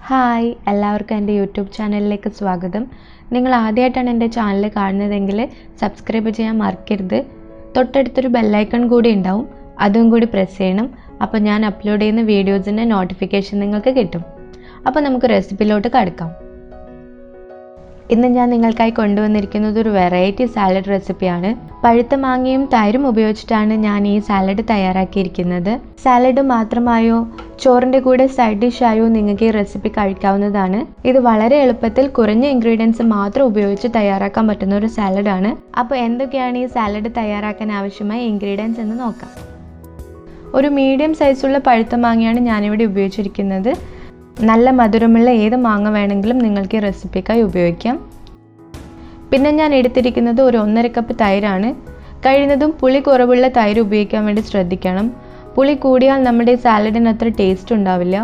Hi, എല്ലാവർക്കും എൻ്റെ YouTube ചാനലിലേക്ക് സ്വാഗതം. നിങ്ങൾ ആദ്യമായിട്ടാണ് എൻ്റെ ചാനൽ കാണുന്നതെങ്കിൽ സബ്സ്ക്രൈബ് ചെയ്യാൻ മറക്കരുത്. തൊട്ടടുത്തൊരു ബെല്ലൈക്കൺ കൂടി ഉണ്ടാവും, അതും കൂടി പ്രസ് ചെയ്യണം. അപ്പോൾ ഞാൻ അപ്ലോഡ് ചെയ്യുന്ന വീഡിയോസിൻ്റെ നോട്ടിഫിക്കേഷൻ നിങ്ങൾക്ക് കിട്ടും. അപ്പോൾ നമുക്ക് റെസിപ്പിയിലോട്ട് കടക്കാം. ഇന്ന് ഞാൻ നിങ്ങൾക്കായി കൊണ്ടുവന്നിരിക്കുന്നത് ഒരു വെറൈറ്റി സാലഡ് റെസിപ്പിയാണ്. പഴുത്ത മാങ്ങയും തൈരും ഉപയോഗിച്ചിട്ടാണ് ഞാൻ ഈ സാലഡ് തയ്യാറാക്കിയിരിക്കുന്നത്. സാലഡ് മാത്രമായോ ചോറിൻ്റെ കൂടെ സൈഡ് ഡിഷായോ നിങ്ങൾക്ക് ഈ റെസിപ്പി കഴിക്കാവുന്നതാണ്. ഇത് വളരെ എളുപ്പത്തിൽ കുറഞ്ഞ ഇൻഗ്രീഡിയൻസ് മാത്രം ഉപയോഗിച്ച് തയ്യാറാക്കാൻ പറ്റുന്ന ഒരു സാലഡാണ്. അപ്പോൾ എന്തൊക്കെയാണ് ഈ സാലഡ് തയ്യാറാക്കാൻ ആവശ്യമായ ഇൻഗ്രീഡിയൻസ് എന്ന് നോക്കാം. ഒരു മീഡിയം സൈസുള്ള പഴുത്ത മാങ്ങയാണ് ഞാനിവിടെ ഉപയോഗിച്ചിരിക്കുന്നത്. നല്ല മധുരമുള്ള ഏത് മാങ്ങ വേണമെങ്കിലും നിങ്ങൾക്ക് ഈ റെസിപ്പിക്കായി ഉപയോഗിക്കാം. പിന്നെ ഞാൻ എടുത്തിരിക്കുന്നത് ഒരു 1.5 കപ്പ് തൈരാണ്. കഴിയുന്നതും പുളി കുറവുള്ള തൈര് ഉപയോഗിക്കാൻ വേണ്ടി ശ്രദ്ധിക്കണം. പുളി കൂടിയാൽ നമ്മുടെ സാലഡിന് അത്ര ടേസ്റ്റ് ഉണ്ടാവില്ല.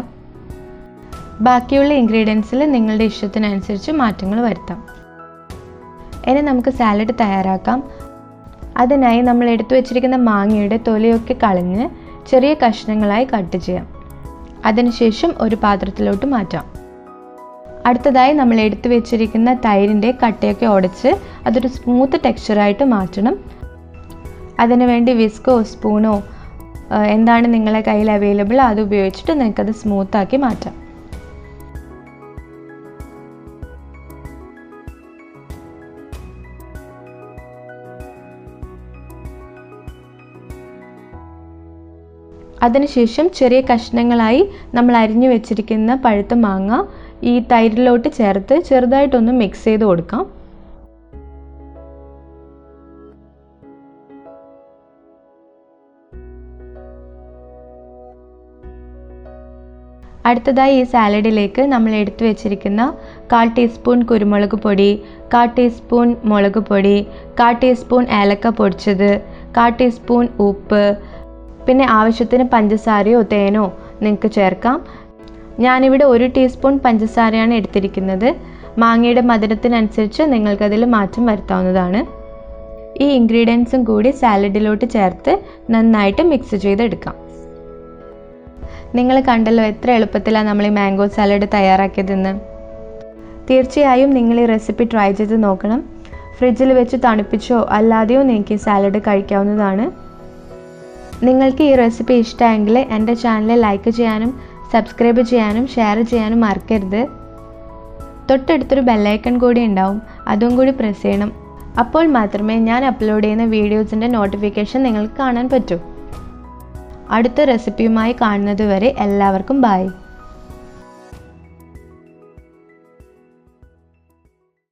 ബാക്കിയുള്ള ഇൻഗ്രീഡിയൻസിൽ നിങ്ങളുടെ ഇഷ്ടത്തിനനുസരിച്ച് മാറ്റങ്ങൾ വരുത്താം. ഇനി നമുക്ക് സാലഡ് തയ്യാറാക്കാം. അതിനായി നമ്മൾ എടുത്തു വച്ചിരിക്കുന്ന മാങ്ങയുടെ തൊലിയൊക്കെ കളഞ്ഞ് ചെറിയ കഷ്ണങ്ങളായി കട്ട് ചെയ്യാം. അതിനുശേഷം ഒരു പാത്രത്തിലോട്ട് മാറ്റാം. അടുത്തതായി നമ്മൾ എടുത്തു വെച്ചിരിക്കുന്ന തൈരിൻ്റെ കട്ടയൊക്കെ ഉടച്ച് അതൊരു സ്മൂത്ത് ടെക്സ്ചറായിട്ട് മാറ്റണം. അതിനുവേണ്ടി വിസ്കോ സ്പൂണോ എന്താണ് നിങ്ങളുടെ കയ്യിൽ അവൈലബിൾ അത് ഉപയോഗിച്ചിട്ട് നിങ്ങൾക്കത് സ്മൂത്താക്കി മാറ്റാം. അതിനുശേഷം ചെറിയ കഷ്ണങ്ങളായി നമ്മൾ അരിഞ്ഞു വെച്ചിരിക്കുന്ന പഴുത്ത മാങ്ങ ഈ തൈരിലോട്ട് ചേർത്ത് ചെറുതായിട്ടൊന്ന് മിക്സ് ചെയ്ത് കൊടുക്കാം. അടുത്തതായി ഈ സാലഡിലേക്ക് നമ്മൾ എടുത്തു വെച്ചിരിക്കുന്ന 1/4 ടീസ്പൂൺ കുരുമുളക് പൊടി, 1/4 ടീസ്പൂൺ മുളക് പൊടി, 1/4 ടീസ്പൂൺ ഏലക്ക പൊടിച്ചത്, 1/4 ടീസ്പൂൺ ഉപ്പ്, പിന്നെ ആവശ്യത്തിന് പഞ്ചസാരയോ തേനോ നിങ്ങൾക്ക് ചേർക്കാം. ഞാനിവിടെ 1 ടീസ്പൂൺ പഞ്ചസാരയാണ് എടുത്തിരിക്കുന്നത്. മാങ്ങയുടെ മധുരത്തിനനുസരിച്ച് നിങ്ങൾക്കതിൽ മാറ്റം വരുത്താവുന്നതാണ്. ഈ ഇൻഗ്രീഡിയൻസും കൂടി സാലഡിലോട്ട് ചേർത്ത് നന്നായിട്ട് മിക്സ് ചെയ്തെടുക്കാം. നിങ്ങൾ കണ്ടല്ലോ എത്ര എളുപ്പത്തിലാണ് നമ്മൾ ഈ മാംഗോ സാലഡ് തയ്യാറാക്കിയതെന്ന്. തീർച്ചയായും നിങ്ങൾ ഈ റെസിപ്പി ട്രൈ ചെയ്ത് നോക്കണം. ഫ്രിഡ്ജിൽ വെച്ച് തണുപ്പിച്ചോ അല്ലാതെയോ നിങ്ങൾക്ക് ഈ സാലഡ് കഴിക്കാവുന്നതാണ്. നിങ്ങൾക്ക് ഈ റെസിപ്പി ഇഷ്ടമെങ്കിൽ എൻ്റെ ചാനൽ ലൈക്ക് ചെയ്യാനും സബ്സ്ക്രൈബ് ചെയ്യാനും ഷെയർ ചെയ്യാനും മറക്കരുത്. തൊട്ടടുത്തൊരു ബെല്ലൈക്കൺ കൂടി ഉണ്ടാവും, അതും കൂടി പ്രസ് ചെയ്യണം. അപ്പോൾ മാത്രമേ ഞാൻ അപ്ലോഡ് ചെയ്യുന്ന വീഡിയോസിൻ്റെ നോട്ടിഫിക്കേഷൻ നിങ്ങൾക്ക് കാണാൻ പറ്റൂ. അടുത്ത റെസിപ്പിയുമായി കാണുന്നത് വരെ എല്ലാവർക്കും ബൈ.